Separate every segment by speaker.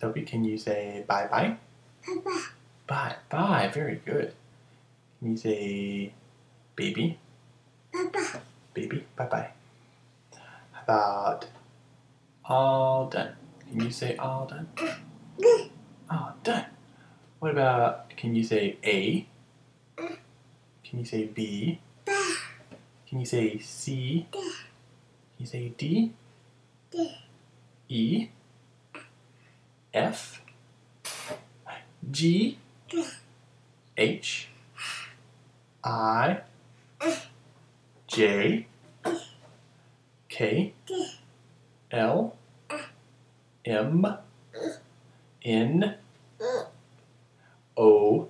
Speaker 1: Sophie, can you say bye-bye?
Speaker 2: Bye-bye.
Speaker 1: Bye-bye. Very good. Can you say baby?
Speaker 2: Bye-bye.
Speaker 1: Baby, bye-bye. How about all done? Can you say all done? All done. What about, can you say A? Can you say B? Can you say C? Can you say D? E? F? G? H? I? J? K? L? M? N? O?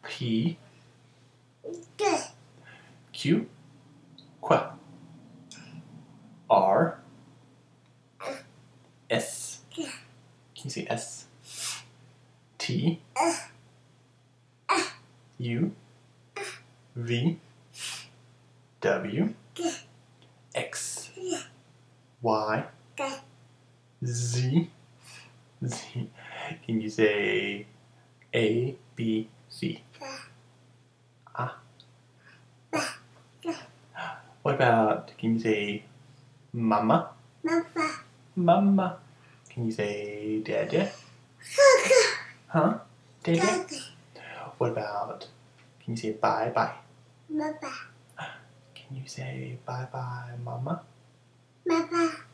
Speaker 1: P? Q? Qu? R? S? Can you say S? T? U? V? W? X? Y? Z? Z? Can you say A, B, C? What about, can you say mama?
Speaker 2: Mama.
Speaker 1: Mama. Can you say dada? Huh? Dada? What about, can you say bye-bye?
Speaker 2: Bye-bye.
Speaker 1: Can you say bye-bye, mama?
Speaker 2: Bye-bye.